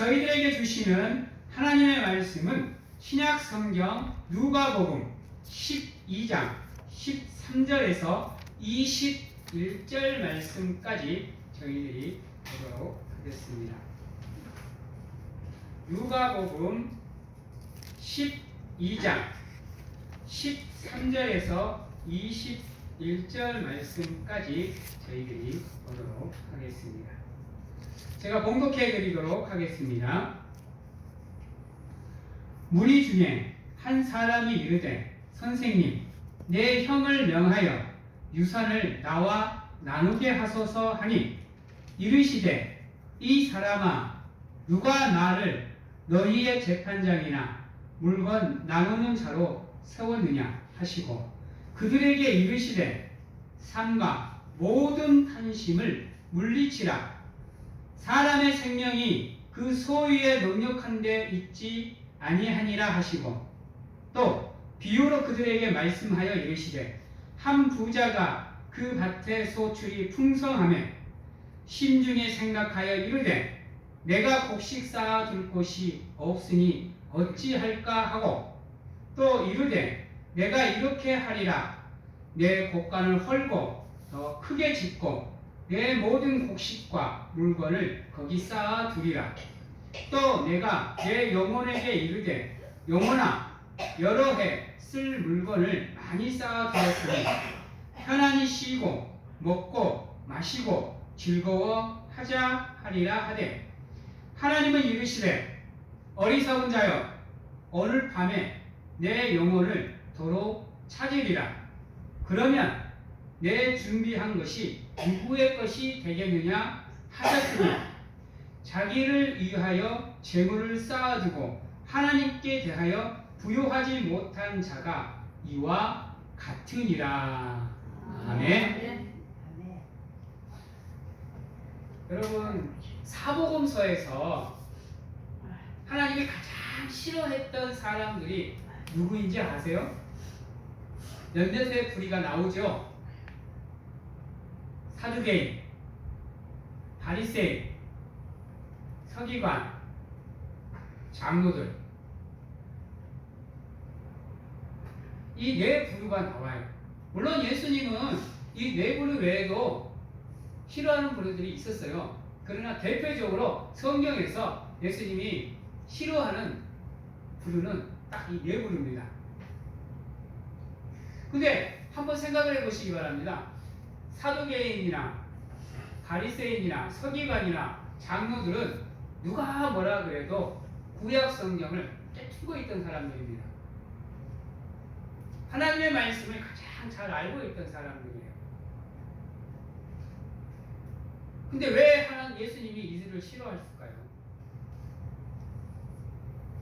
저희들에게 주시는 하나님의 말씀은 신약 성경 누가복음 12장 13절에서 21절 말씀까지 저희들이 보도록 하겠습니다. 누가복음 12장 13절에서 21절 말씀까지 저희들이 보도록 하겠습니다. 제가 봉독해 드리도록 하겠습니다. 무리 중에 한 사람이 이르되 선생님, 내 형을 명하여 유산을 나와 나누게 하소서 하니 이르시되 이 사람아, 누가 나를 너희의 재판장이나 물건 나누는 자로 세웠느냐 하시고 그들에게 이르시되 삼가 모든 탐심을 물리치라. 사람의 생명이 그 소유에 능력한 데 있지 아니하니라 하시고 또 비유로 그들에게 말씀하여 이르시되 한 부자가 그 밭에 소출이 풍성하매 심중에 생각하여 이르되 내가 곡식 쌓아둘 곳이 없으니 어찌할까 하고 또 이르되 내가 이렇게 하리라. 내 곡간을 헐고 더 크게 짓고 내 모든 곡식과 물건을 거기 쌓아두리라. 또 내가 내 영혼에게 이르되 영혼아, 여러 해 쓸 물건을 많이 쌓아두었으니 편안히 쉬고 먹고 마시고 즐거워하자 하리라 하되 하나님은 이르시되 어리석은 자여, 오늘 밤에 내 영혼을 도로 찾으리라. 그러면 내 준비한 것이 누구의 것이 되겠느냐 하셨으니 자기를 위하여 재물을 쌓아두고 하나님께 대하여 부요하지 못한 자가 이와 같으니라. 아멘. 여러분, 사복음서에서 하나님이 가장 싫어했던 사람들이 누구인지 아세요? 몇몇의 부리가 나오죠. 사두개인, 바리새인, 서기관, 장로들, 이 네 부류가 나와요. 물론 예수님은 이 네 부류 외에도 싫어하는 부류들이 있었어요. 그러나 대표적으로 성경에서 예수님이 싫어하는 부류는 딱 이 네 부류입니다. 근데 한번 생각을 해보시기 바랍니다. 사두개인이나 바리새인이나 서기관이나 장로들은 누가 뭐라 그래도 구약 성경을 꿰뚫고 있던 사람들입니다. 하나님의 말씀을 가장 잘 알고 있던 사람들이에요. 근데 왜 예수님이 이들을 싫어했을까요?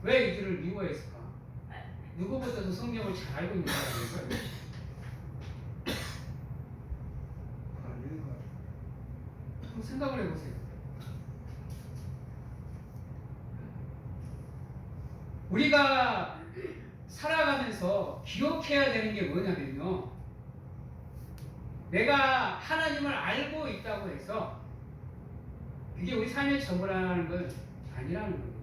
왜 이들을 미워했을까? 누구보다도 성경을 잘 알고 있는 사람이니까요. 한번 생각을 해보세요. 우리가 살아가면서 기억해야 되는 게 뭐냐면요, 내가 하나님을 알고 있다고 해서 그게 우리 삶의 전부라는 건 아니라는 겁니다.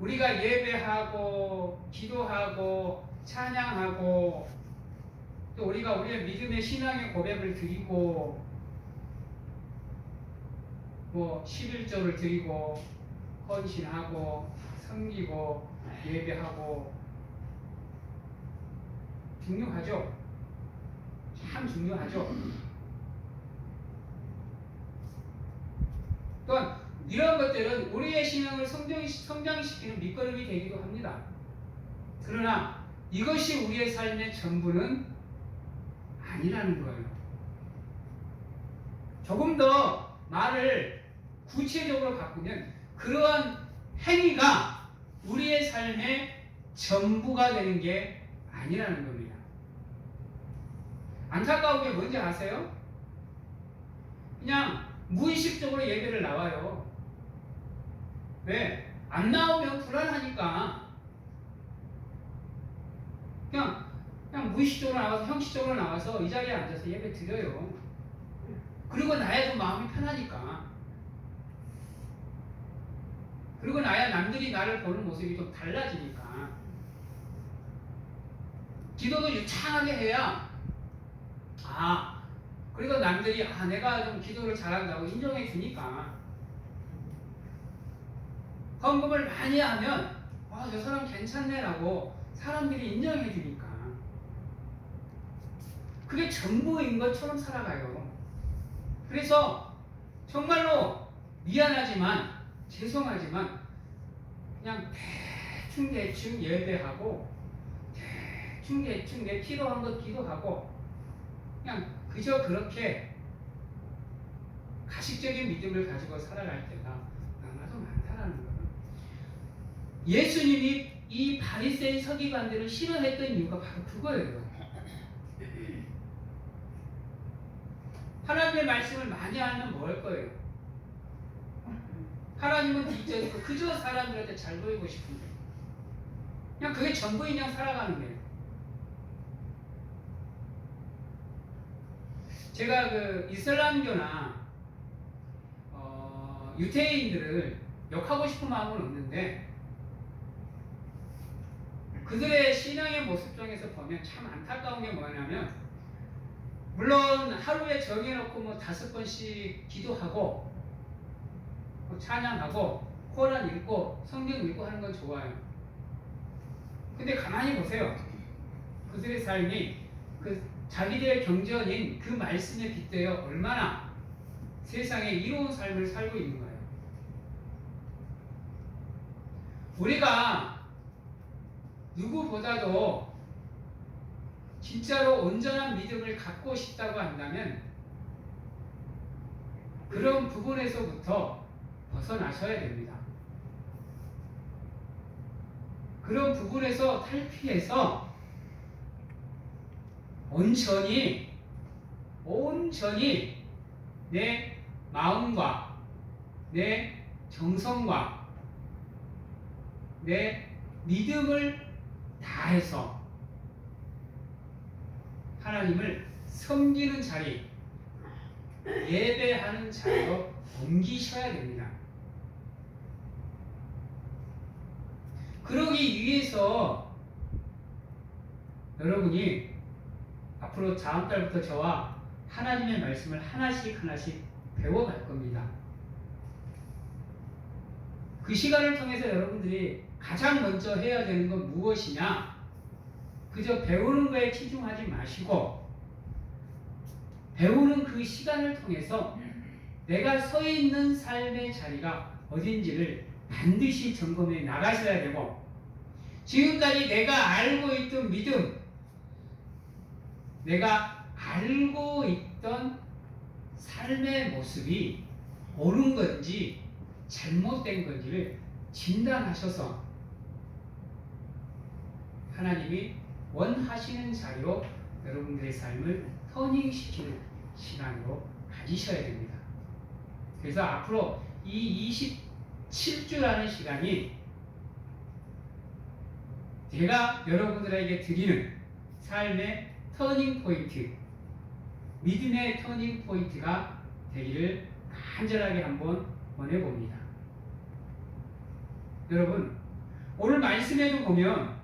우리가 예배하고 기도하고 찬양하고 또 우리가 우리의 믿음의 신앙의 고백을 드리고 뭐 11조를 드리고 헌신하고 섬기고 예배하고 중요하죠. 참 중요하죠. 또한 이런 것들은 우리의 신앙을 성장시키는 밑거름이 되기도 합니다. 그러나 이것이 우리의 삶의 전부는 아니라는 거예요. 조금 더 말을 구체적으로 바꾸면 그러한 행위가 우리의 삶의 전부가 되는 게 아니라는 겁니다. 안타까운 게 뭔지 아세요? 그냥 무의식적으로 예배를 나와요. 왜? 안 나오면 불안하니까 그냥 무의식적으로 나와서 형식적으로 나와서 이 자리에 앉아서 예배 드려요. 그리고 나야 좀 마음이 편하니까. 그리고 나야 남들이 나를 보는 모습이 좀 달라지니까. 기도도 유창하게 해야 그리고 남들이 내가 좀 기도를 잘한다고 인정해 주니까. 헌금을 많이 하면 저 사람 괜찮네라고 사람들이 인정해 주니까. 그게 전부인 것처럼 살아가요. 그래서 정말로 미안하지만 죄송하지만 그냥 대충 예배하고 대충 내 필요한 것 기도하고 그냥 그저 그렇게 가식적인 믿음을 가지고 살아갈 때가 너무나도 많다라는 거예요. 예수님이 이 바리새인 서기관들을 싫어했던 이유가 바로 그거예요. 하나님의 말씀을 많이 알면 뭐 할 거예요? 하나님은 뒷전이고 그저 사람들한테 잘 보이고 싶은데 그냥 그게 전부인 양 살아가는 거예요. 제가 그 이슬람교나 유태인들을 욕하고 싶은 마음은 없는데 그들의 신앙의 모습 중에서 보면 참 안타까운 게 뭐냐면 물론 하루에 정해놓고 5번씩 기도하고 찬양하고 코란 읽고 성경 읽고 하는 건 좋아요. 근데 가만히 보세요. 그들의 삶이 그 자기들의 경전인 그 말씀에 빗대어 얼마나 세상에 이로운 삶을 살고 있는 거예요. 우리가 누구보다도 진짜로 온전한 믿음을 갖고 싶다고 한다면 그런 부분에서부터 벗어나셔야 됩니다. 그런 부분에서 탈피해서 온전히 내 마음과 내 정성과 내 믿음을 다해서 하나님을 섬기는 자리, 예배하는 자리로 옮기셔야 됩니다. 그러기 위해서 여러분이 앞으로 다음 달부터 저와 하나님의 말씀을 하나씩 배워갈 겁니다. 그 시간을 통해서 여러분들이 가장 먼저 해야 되는 건 무엇이냐? 그저 배우는 거에 치중하지 마시고 배우는 그 시간을 통해서 내가 서 있는 삶의 자리가 어딘지를 반드시 점검해 나가셔야 되고 지금까지 내가 알고 있던 믿음, 내가 알고 있던 삶의 모습이 옳은 건지 잘못된 건지를 진단하셔서 하나님이 원하시는 자리로 여러분들의 삶을 터닝시키는 시간으로 가지셔야 됩니다. 그래서 앞으로 이 27주라는 시간이 제가 여러분들에게 드리는 삶의 터닝 포인트, 믿음의 터닝 포인트가 되기를 간절하게 한번 원해봅니다. 여러분, 오늘 말씀에도 보면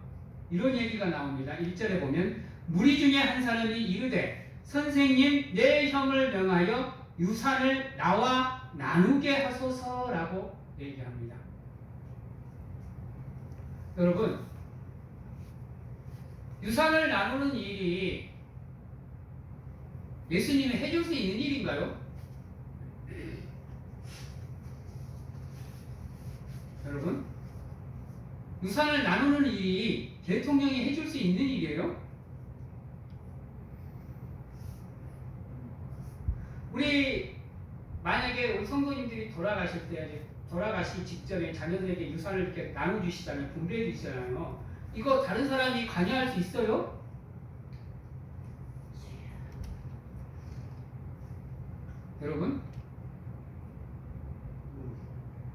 이런 얘기가 나옵니다. 1절에 보면 무리 중에 한 사람이 이르되 선생님 내 형을 명하여 유산을 나와 나누게 하소서라고 얘기합니다. 여러분, 유산을 나누는 일이 예수님이 해줄 수 있는 일인가요? 여러분, 유산을 나누는 일이 대통령이 해줄 수 있는 일이에요? 우리 만약에 우리 성도님들이 돌아가실 때 돌아가시기 직전에 자녀들에게 유산을 이렇게 나눠주시잖아요. 분배해 주시잖아요. 이거 다른 사람이 관여할 수 있어요? 여러분?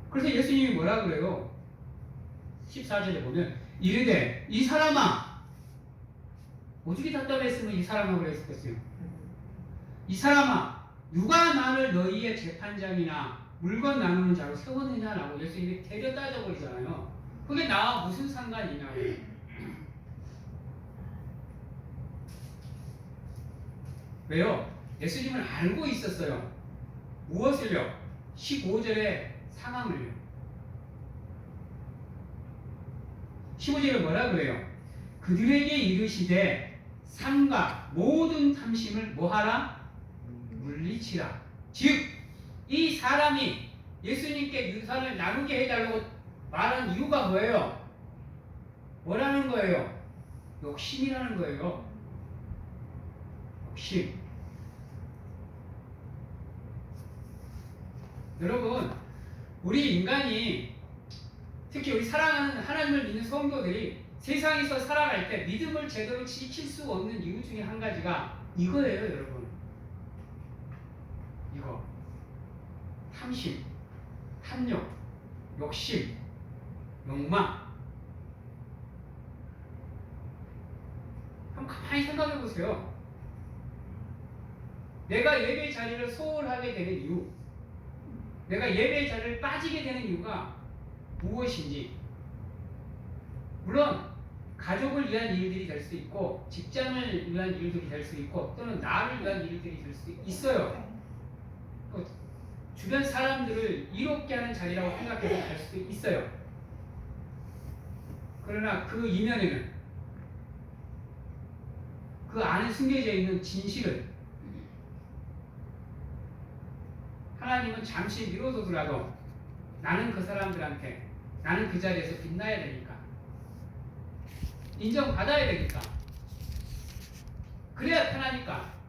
그래서 예수님이 뭐라 그래요? 14절에 보면 이르되 이 사람아, 오죽이 답답했으면 이 사람아 그랬겠어요. 이 사람아, 누가 나를 너희의 재판장이나 물건 나누는 자로 세웠느냐라고 예수님이 대려 따져버리잖아요. 그게 나와 무슨 상관이냐고. 왜요? 예수님은 알고 있었어요. 무엇을요? 15절의 상황을요. 15절에 뭐라 그래요? 그들에게 이르시되 삼가 모든 탐심을 뭐하라? 물리치라. 즉 이 사람이 예수님께 유산을 나누게 해달라고 말한 이유가 뭐예요? 뭐라는 거예요? 욕심이라는 거예요. 욕심. 여러분, 우리 인간이, 특히 우리 사랑하는 하나님을 믿는 성도들이 세상에서 살아갈 때 믿음을 제대로 지킬 수 없는 이유 중에 한 가지가 이거예요, 여러분. 이거. 탐심, 탐욕, 욕심, 욕망. 한번 가만히 생각해 보세요. 내가 예배 자리를 소홀하게 되는 이유, 내가 예배 자리를 빠지게 되는 이유가 무엇인지. 물론 가족을 위한 일들이 될 수 있고, 직장을 위한 일들이 될 수 있고, 또는 나를 위한 일들이 될 수 있어요. 주변 사람들을 이롭게 하는 자리라고 생각해서 갈 수도 있어요. 그러나 그 이면에는, 그 안에 숨겨져 있는 진실은 하나님은 잠시 미뤄두더라도 나는 그 사람들한테, 나는 그 자리에서 빛나야 되니까, 인정받아야 되니까, 그래야 편하니까.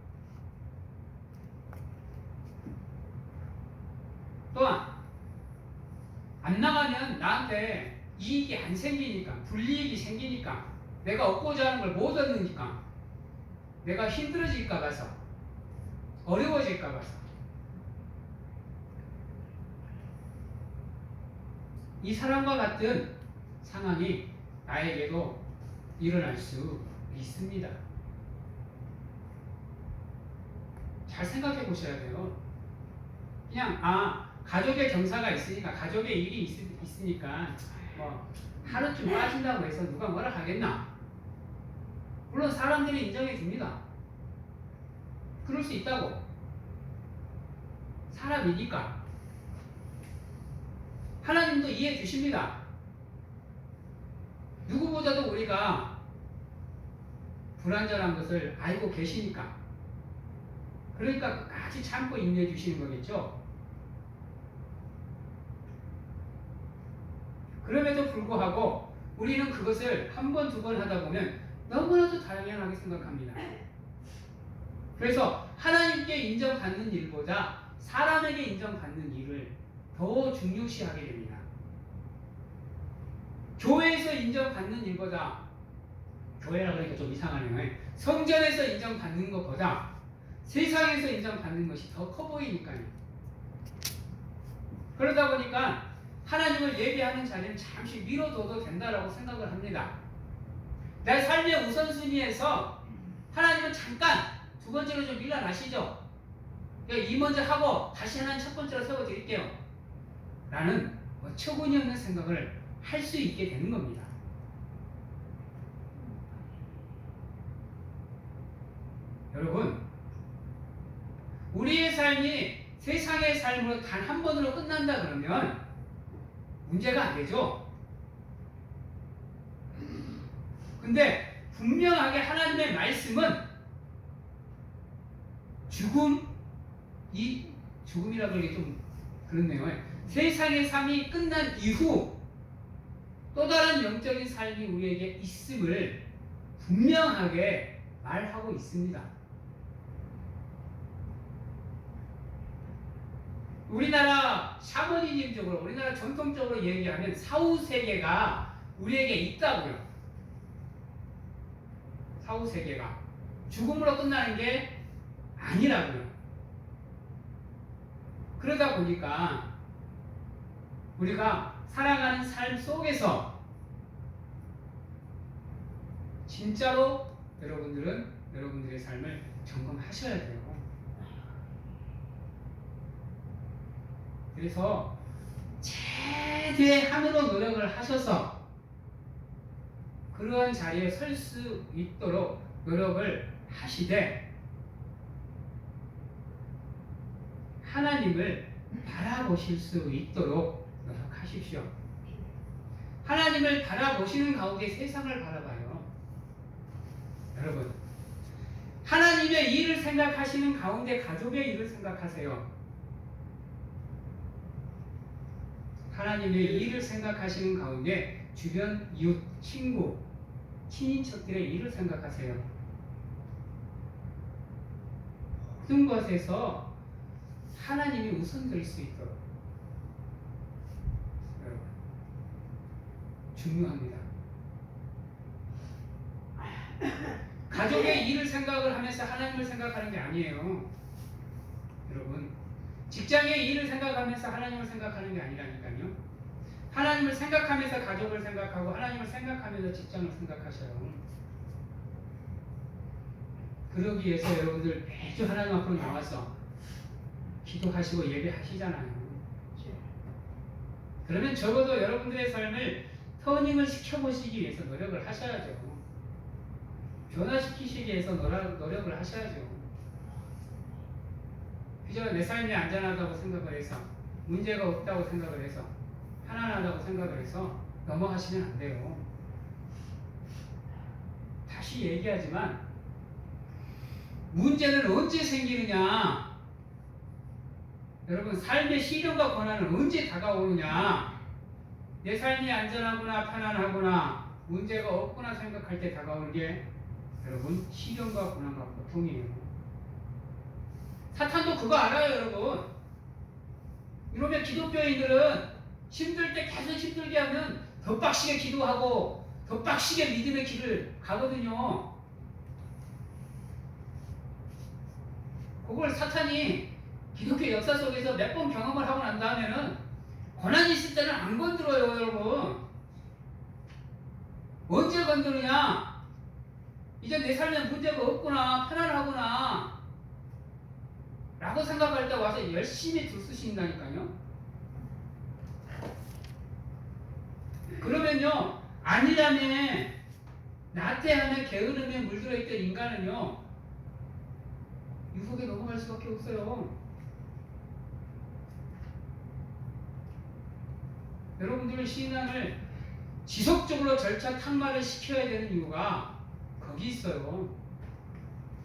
또한 안 나가면 나한테 이익이 안 생기니까, 불이익이 생기니까, 내가 얻고자 하는 걸 못 얻으니까, 내가 힘들어질까 봐서, 어려워질까 봐서. 이 사람과 같은 상황이 나에게도 일어날 수 있습니다. 잘 생각해 보셔야 돼요. 그냥 가족의 경사가 있으니까, 가족의 일이 있으니까 뭐 하루쯤 빠진다고 해서 누가 뭐라 하겠나? 물론 사람들이 인정해 줍니다. 그럴 수 있다고. 사람이니까. 하나님도 이해해 주십니다. 누구보다도 우리가 불완전한 것을 알고 계시니까. 그러니까 끝까지 참고 인내해 주시는 거겠죠. 그럼에도 불구하고 우리는 그것을 한 번, 두 번 하다 보면 너무나도 당연하게 생각합니다. 그래서 하나님께 인정받는 일보다 사람에게 인정받는 일을 더 중요시하게 됩니다. 교회에서 인정받는 일보다, 교회라 그러니까 좀 이상하네요. 성전에서 인정받는 것보다 세상에서 인정받는 것이 더 커 보이니까요. 그러다 보니까 하나님을 예배하는 자리는 잠시 미뤄둬도 된다라고 생각을 합니다. 내 삶의 우선순위에서 하나님은 잠깐 두 번째로 좀 밀어나시죠. 이 먼저 하고 다시 하나님 첫 번째로 세워드릴게요. 라는 어처구니 없는 생각을 할 수 있게 되는 겁니다. 여러분, 우리의 삶이 세상의 삶으로 단 한 번으로 끝난다 그러면 문제가 안 되죠. 근데 분명하게 하나님의 말씀은 죽음이라고 하기 좀 그렇네요. 세상의 삶이 끝난 이후 또 다른 영적인 삶이 우리에게 있음을 분명하게 말하고 있습니다. 우리나라 샤머니즘적으로, 우리나라 전통적으로 얘기하면 사후세계가 우리에게 있다고요. 사후세계가 죽음으로 끝나는 게 아니라고요. 그러다 보니까 우리가 살아가는 삶 속에서 진짜로 여러분들은 여러분들의 삶을 점검하셔야 돼요. 그래서 최대한으로 노력을 하셔서 그러한 자리에 설 수 있도록 노력을 하시되 하나님을 바라보실 수 있도록 노력하십시오. 하나님을 바라보시는 가운데 세상을 바라봐요. 여러분, 하나님의 일을 생각하시는 가운데 가족의 일을 생각하세요. 하나님의 일을 생각하시는 가운데 주변 이웃, 친구, 친인척들의 일을 생각하세요. 모든 것에서 하나님이 우선될 수 있도록 여러분, 중요합니다. 가족의 일을 생각을 하면서 하나님을 생각하는 게 아니에요. 여러분, 직장의 일을 생각하면서 하나님을 생각하는 게 아니라니까요. 하나님을 생각하면서 가족을 생각하고 하나님을 생각하면서 직장을 생각하셔요. 그러기 위해서 여러분들 매주 하나님 앞으로 나와서 기도하시고 예배하시잖아요. 그러면 적어도 여러분들의 삶을 터닝을 시켜보시기 위해서 노력을 하셔야죠. 변화시키시기 위해서 노력을 하셔야죠. 그저 내 삶이 안전하다고 생각을 해서, 문제가 없다고 생각을 해서, 편안하다고 생각을 해서 넘어가시면 안 돼요. 다시 얘기하지만 문제는 언제 생기느냐? 여러분, 삶의 시련과 고난은 언제 다가오느냐? 내 삶이 안전하구나, 편안하구나, 문제가 없구나 생각할 때 다가오는 게 여러분, 시련과 고난과 고통이에요. 사탄도 그거 알아요, 여러분. 이러면 기독교인들은 힘들 때 계속 힘들게 하면 더 빡시게 기도하고 더 빡시게 믿음의 길을 가거든요. 그걸 사탄이 기독교 역사 속에서 몇 번 경험을 하고 난 다음에는 고난이 있을 때는 안 건드려요, 여러분. 언제 건드느냐? 이제 내 삶에 문제가 없구나, 편안하구나 라고 생각할 때 와서 열심히 들쑤신다니까요. 그러면요, 아니라면 나태함에 게으름에 물들어 있던 인간은요, 유혹에 넘어갈 수밖에 없어요. 여러분들의 신앙을 지속적으로 절차 탁말을 시켜야 되는 이유가 거기 있어요.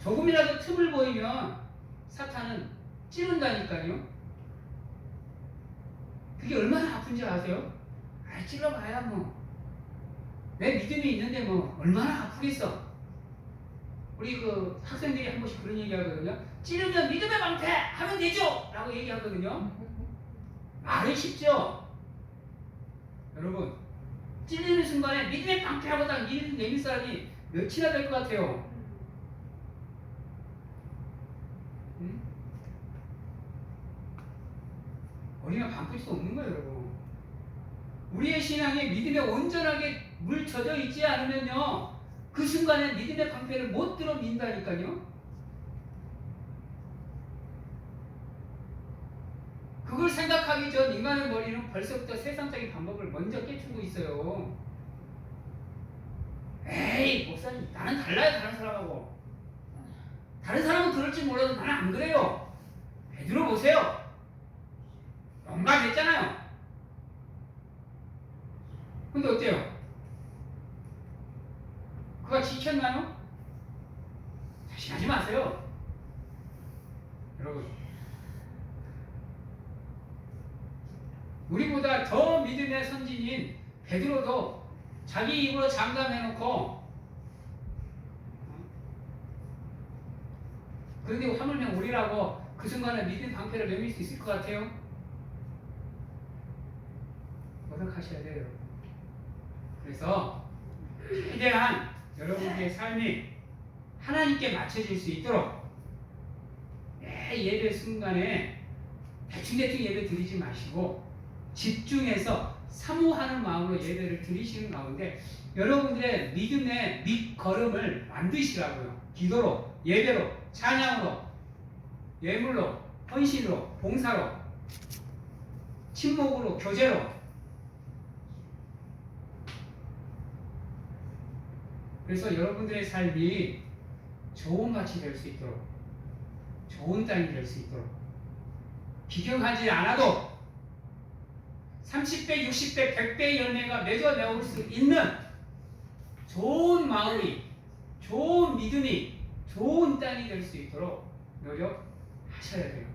조금이라도 틈을 보이면 사탄은 찌른다니까요. 그게 얼마나 아픈지 아세요? 아, 찔러봐야 뭐 내 믿음이 있는데 뭐 얼마나 아프겠어. 우리 그 학생들이 한 번씩 그런 얘기 하거든요. 찌르면 믿음의 방패 하면 되죠 라고 얘기하거든요. 말은 쉽죠. 여러분, 찔리는 순간에 믿음의 방패하고 딱 내밀 사람이 몇이나 될 것 같아요? 응? 우리가 바꿀 수 없는 거예요, 여러분. 우리의 신앙이 믿음에 온전하게 물 젖어 있지 않으면요, 그 순간에 믿음의 방패를 못 들어 민다니까요. 그걸 생각하기 전 인간의 머리는 벌써부터 세상적인 방법을 먼저 깨추고 있어요. 에이, 목사님, 나는 달라요, 다른 사람하고. 다른 사람은 그럴지 몰라도 나는 안 그래요. 베드로 보세요. 용감했잖아요. 근데 어때요? 그가 지켰나요? 자신하지 마세요. 여러분, 우리보다 더 믿음의 선진인 베드로도 자기 입으로 장담해놓고, 그런데 하물며 우리라고 그 순간에 믿음 방패를 메밀 수 있을 것 같아요? 노력하셔야 돼요. 그래서 최대한 여러분의 삶이 하나님께 맞춰질 수 있도록 매 예배 순간에 대충대충 예배 드리지 마시고 집중해서 사모하는 마음으로 예배를 드리시는 가운데 여러분들의 믿음의 밑거름을 만드시라고요. 기도로, 예배로, 찬양으로, 예물로, 헌신으로, 봉사로 친목으로, 교제로. 그래서 여러분들의 삶이 좋은 밭이 될 수 있도록, 좋은 땅이 될 수 있도록, 비경하지 않아도 30배, 60배, 100배의 열매가 맺어 나올 수 있는 좋은 마음이, 좋은 믿음이, 좋은 땅이 될 수 있도록 노력하셔야 돼요.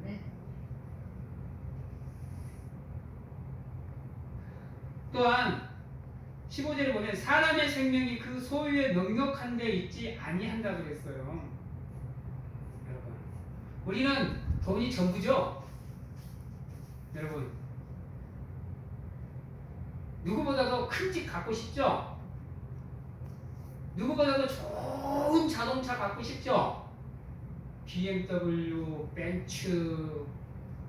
네. 또한 15절에 보면 사람의 생명이 그 소유에 넉넉한 데 있지 아니한다 그랬어요. 여러분, 우리는 돈이 전부죠. 여러분, 누구보다도 큰 집 갖고 싶죠? 누구보다도 좋은 자동차 갖고 싶죠? BMW, 벤츠,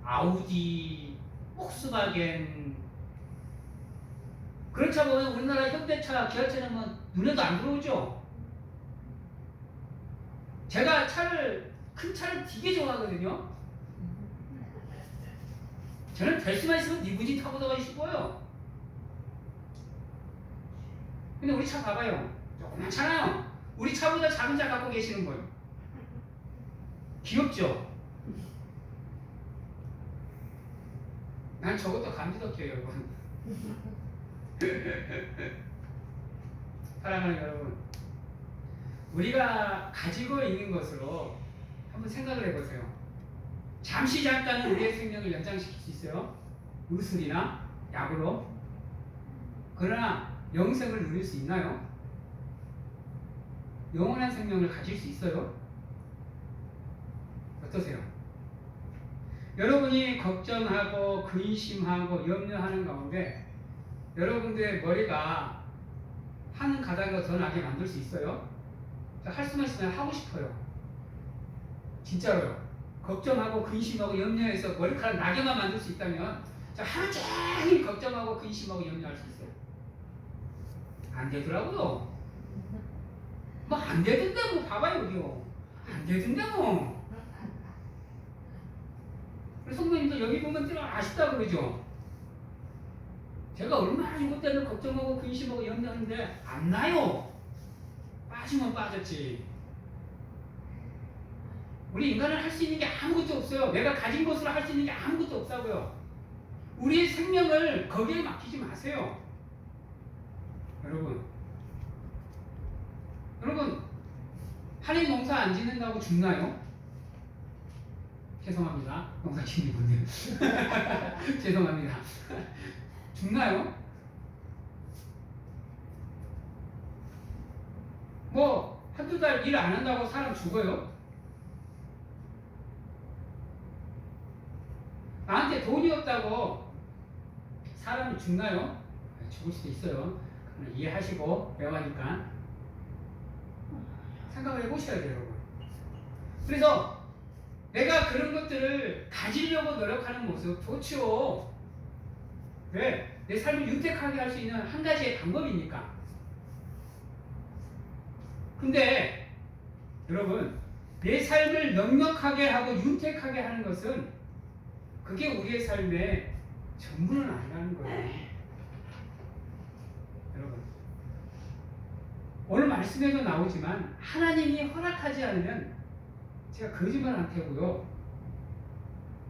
아우디, 폭스바겐. 그런 차 보면 우리나라 현대차, 기아차는 뭐 눈에도 안 들어오죠? 제가 큰 차를 되게 좋아하거든요? 저는 될 수만 있으면 리무진 타고 다니고 싶어요. 근데 우리 차 봐봐요. 조그맣잖아요. 우리 차보다 작은 차 갖고 계시는 분. 귀엽죠? 난 저것도 감지덕해요, 여러분. 사랑하는 여러분, 우리가 가지고 있는 것으로 한번 생각을 해보세요. 잠시 잠깐은 우리의 생명을 연장시킬 수 있어요. 의술이나 약으로. 그러나 영생을 누릴 수 있나요? 영원한 생명을 가질 수 있어요? 어떠세요? 여러분이 걱정하고 근심하고 염려하는 가운데 여러분들의 머리가 하는 가닥을 더 나게 만들 수 있어요? 할 수만 있으면 하고 싶어요. 진짜로요. 걱정하고 근심하고 염려해서 머리카락 나게만 만들 수 있다면 하루 종일 걱정하고 근심하고 염려할 수 있어요. 안 되더라고요. 뭐 안 되던데 뭐 봐봐요 여기요. 안 되던데 뭐. 성도님도 여기 보면 좀 아쉽다 그러죠. 제가 얼마나 이것 때문에 걱정하고 근심하고 염려하는데 안 나요. 빠지면 빠졌지. 우리 인간은 할 수 있는 게 아무것도 없어요. 내가 가진 것으로 할 수 있는 게 아무것도 없다고요. 우리의 생명을 거기에 맡기지 마세요. 여러분, 할인 농사 안 짓는다고 죽나요? 죄송합니다. 농사 짓는 분들. 죄송합니다. 죽나요? 뭐 한두 달 일 안 한다고 사람 죽어요? 나한테 돈이 없다고 사람이 죽나요? 죽을 수도 있어요. 이해하시고 배워하니까 생각을 해보셔야 돼요, 여러분. 그래서 내가 그런 것들을 가지려고 노력하는 모습 좋죠. 왜? 내 삶을 윤택하게 할 수 있는 한 가지의 방법이니까. 근데 여러분, 내 삶을 넉넉하게 하고 윤택하게 하는 것은 그게 우리의 삶의 전부는 아니라는 거예요. 여러분, 오늘 말씀에도 나오지만 하나님이 허락하지 않으면 제가 거짓말 안 태고요.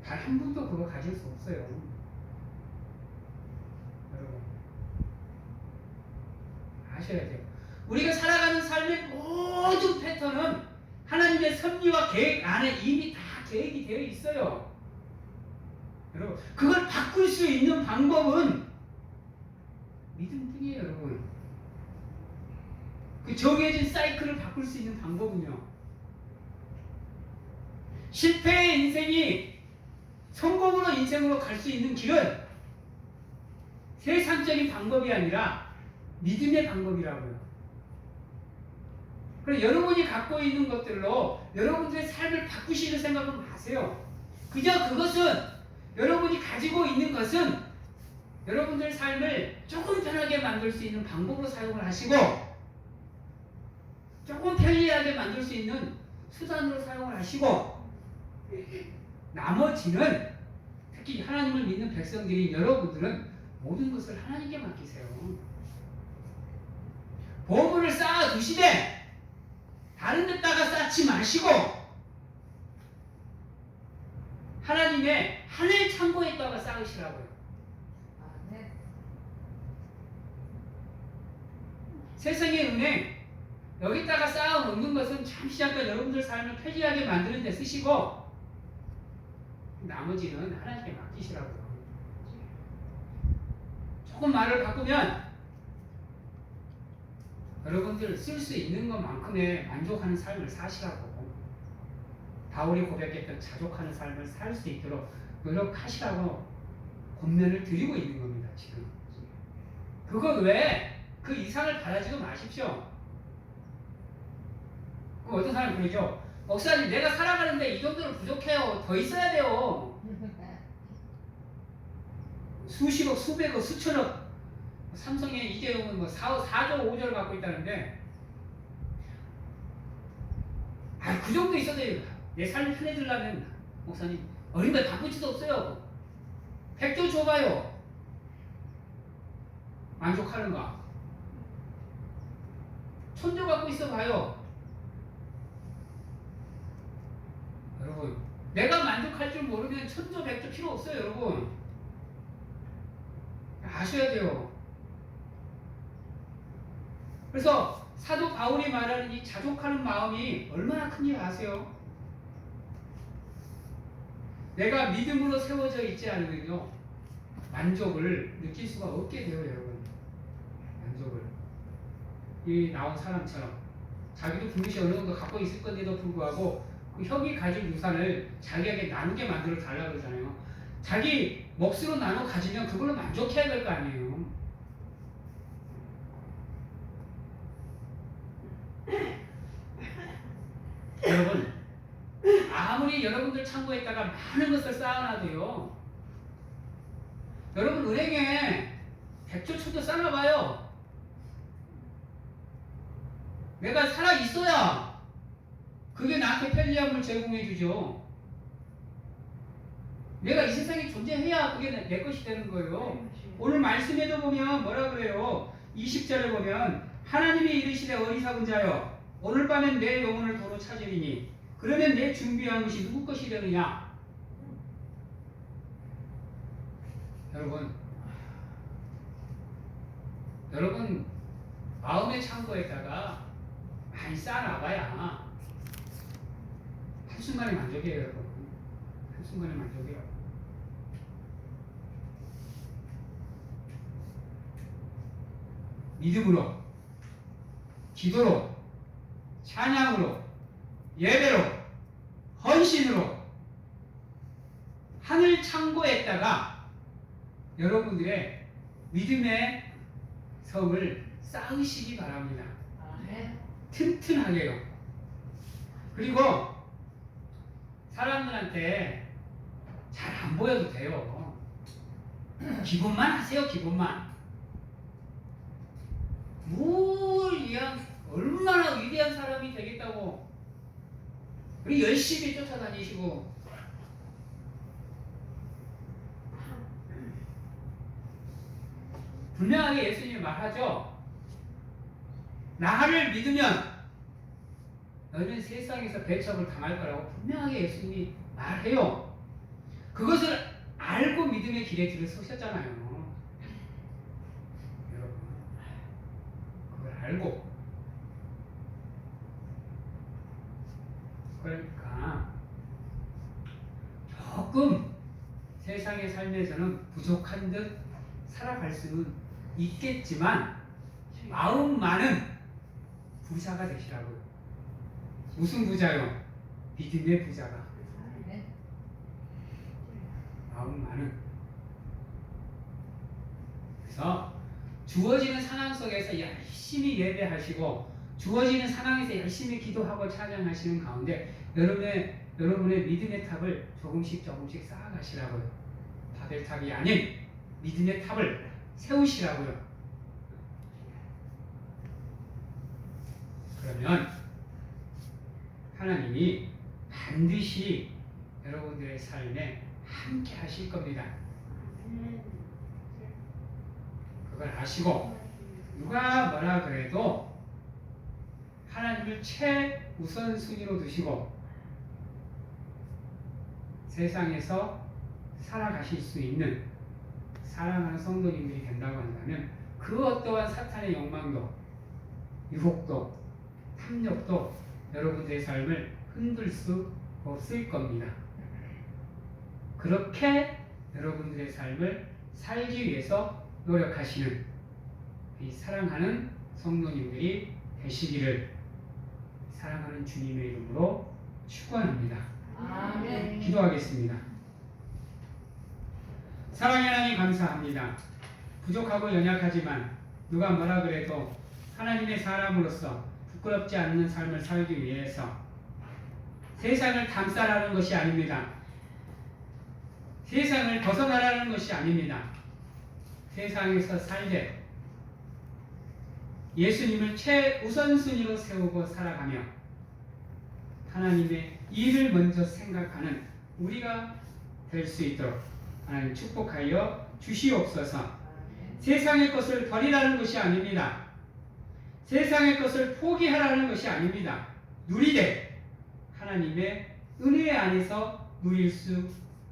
단 한 분도 그거 가질 수 없어요. 여러분, 아셔야 돼요. 우리가 살아가는 삶의 모든 패턴은 하나님의 섭리와 계획 안에 이미 다 계획이 되어 있어요. 여러분, 그걸 바꿀 수 있는 방법은 믿음뿐이에요, 여러분. 그 정해진 사이클을 바꿀 수 있는 방법은요. 실패의 인생이 성공으로 인생으로 갈 수 있는 길은 세상적인 방법이 아니라 믿음의 방법이라고요. 그래서 여러분이 갖고 있는 것들로 여러분들의 삶을 바꾸시는 생각은 마세요. 그저 그것은 여러분이 가지고 있는 것은 여러분들의 삶을 조금 편하게 만들 수 있는 방법으로 사용을 하시고 조금 편리하게 만들 수 있는 수단으로 사용을 하시고 나머지는 특히 하나님을 믿는 백성들이 여러분들은 모든 것을 하나님께 맡기세요. 보물을 쌓아 두시되 다른 데다가 쌓지 마시고 하나님의 하늘 창고에다가 쌓으시라고요. 세상의 은행 여기다가 쌓아 놓는 것은 잠시 잠깐 여러분들 삶을 편리하게 만드는 데 쓰시고 나머지는 하나님께 맡기시라고요. 조금 말을 바꾸면 여러분들 쓸 수 있는 것만큼의 만족하는 삶을 사시라고. 바울이 고백했던 자족하는 삶을 살 수 있도록 노력하시라고 권면을 드리고 있는 겁니다. 지금 그거 외에 그 이상을 바라지도 마십시오. 그럼 어떤 사람이 그러죠. 목사님 내가 살아가는데 이 정도는 부족해요. 더 있어야 돼요. 수십억, 수백억, 수천억. 삼성의 이재용은 뭐 4조 5조를 갖고 있다는데 그 정도 있어도 내 삶이 편해지려면 목사님 어린 걸 바꿀 수도 없어요. 100조 줘봐요. 만족하는가? 1000조 갖고 있어 봐요. 여러분 내가 만족할 줄 모르면 1000조 100조 필요 없어요. 여러분 아셔야 돼요. 그래서 사도 바울이 말하는 이 자족하는 마음이 얼마나 큰지 아세요? 내가 믿음으로 세워져 있지 않으면요 만족을 느낄 수가 없게 돼요. 여러분 만족을 이 나온 사람처럼 자기도 분명히 어느 정도 갖고 있을 건데도 불구하고 그 형이 가진 유산을 자기에게 나누게 만들어 달라고 그러잖아요. 자기 몫으로 나눠 가지면 그걸로 만족해야 될 거 아니에요. 여러분 아무리 여러분들 창고에다가 많은 것을 쌓아놔도요 여러분 은행에 100조 1000조 쌓아봐요. 내가 살아있어야 그게 나한테 편리함을 제공해주죠. 내가 이 세상에 존재해야 그게 내 것이 되는 거예요. 오늘 말씀에도 보면 뭐라 그래요? 20절에 보면 하나님이 이르시되 어리석은 자여 오늘 밤엔 내 영혼을 도로 찾으리니 그러면 내 준비한 것이 누구 것이 되느냐? 여러분 마음의 창고에다가 많이 쌓아놔봐야 한순간에 만족이에요. 여러분 한순간에 만족이에요. 믿음으로 기도로 찬양으로 예배로 헌신으로 하늘 창고에다가 여러분들의 믿음의 성을 쌓으시기 바랍니다. 튼튼하게요. 그리고 사람들한테 잘 안 보여도 돼요. 기본만 하세요. 기본만. 뭘 위한 얼마나 위대한 사람이 되겠다고 그리고 열심히 쫓아다니시고 분명하게 예수님이 말하죠. 나를 믿으면 너는 세상에서 배척을 당할 거라고 분명하게 예수님이 말해요. 그것을 알고 믿음의 길에 들어서셨잖아요. 여러분 그걸 알고 그러니까 조금 세상의 삶에서는 부족한 듯 살아갈 수는 있겠지만 마음만은 부자가 되시라고요. 무슨 부자요? 믿음의 부자가. 마음만은. 그래서 주어지는 상황 속에서 열심히 예배하시고 주어지는 상황에서 열심히 기도하고 찬양하시는 가운데 여러분의 믿음의 탑을 조금씩 쌓아가시라고요. 바벨탑이 아닌 믿음의 탑을 세우시라고요. 그러면 하나님이 반드시 여러분들의 삶에 함께 하실 겁니다. 그걸 아시고 누가 뭐라 그래도 하나님을 최우선순위로 두시고 세상에서 살아가실 수 있는 사랑하는 성도님들이 된다고 한다면 그 어떠한 사탄의 욕망도 유혹도 탐욕도 여러분들의 삶을 흔들 수 없을 겁니다. 그렇게 여러분들의 삶을 살기 위해서 노력하시는 이 사랑하는 성도님들이 되시기를 사랑하는 주님의 이름으로 축원합니다. 아멘. 기도하겠습니다. 사랑의 하나님 감사합니다. 부족하고 연약하지만 누가 뭐라 그래도 하나님의 사람으로서 부끄럽지 않는 삶을 살기 위해서 세상을 담살하는 것이 아닙니다. 세상을 벗어나라는 것이 아닙니다. 세상에서 살되 예수님을 최우선순위로 세우고 살아가며 하나님의 일을 먼저 생각하는 우리가 될 수 있도록 하나님 축복하여 주시옵소서. 세상의 것을 버리라는 것이 아닙니다. 세상의 것을 포기하라는 것이 아닙니다. 누리되 하나님의 은혜 안에서 누릴 수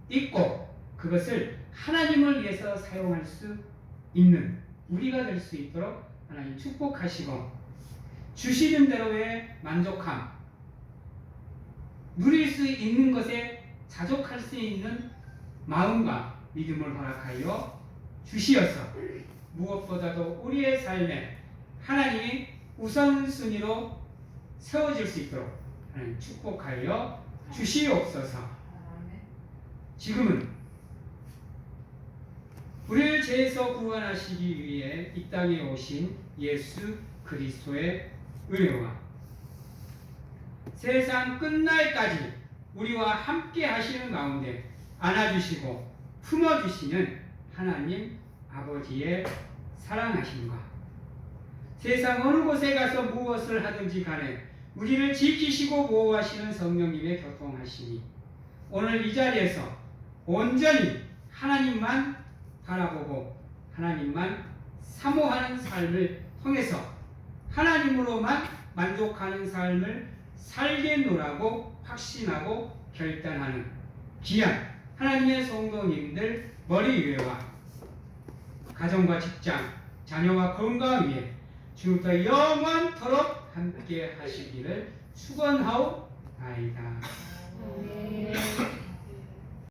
있고 그것을 하나님을 위해서 사용할 수 있는 우리가 될 수 있도록 하나님 축복하시고 주시는 대로의 만족함 누릴 수 있는 것에 자족할 수 있는 마음과 믿음을 허락하여 주시어서 무엇보다도 우리의 삶에 하나님이 우선순위로 세워질 수 있도록 하나님 축복하여 주시옵소서. 지금은 우리를 죄에서 구원하시기 위해 이 땅에 오신 예수 그리스도의 은혜와 세상 끝날까지 우리와 함께 하시는 가운데 안아주시고 품어주시는 하나님 아버지의 사랑하심과 세상 어느 곳에 가서 무엇을 하든지 간에 우리를 지키시고 보호하시는 성령님의 교통하심이 오늘 이 자리에서 온전히 하나님만 바라보고 하나님만 사모하는 삶을 통해서 하나님으로만 만족하는 삶을 살겠노라고 확신하고 결단하는 귀한 하나님의 성도님들 머리 위에와 가정과 직장, 자녀와 건강 위에 지금부터 영원토록 함께 하시기를 축원하옵나이다. 아멘.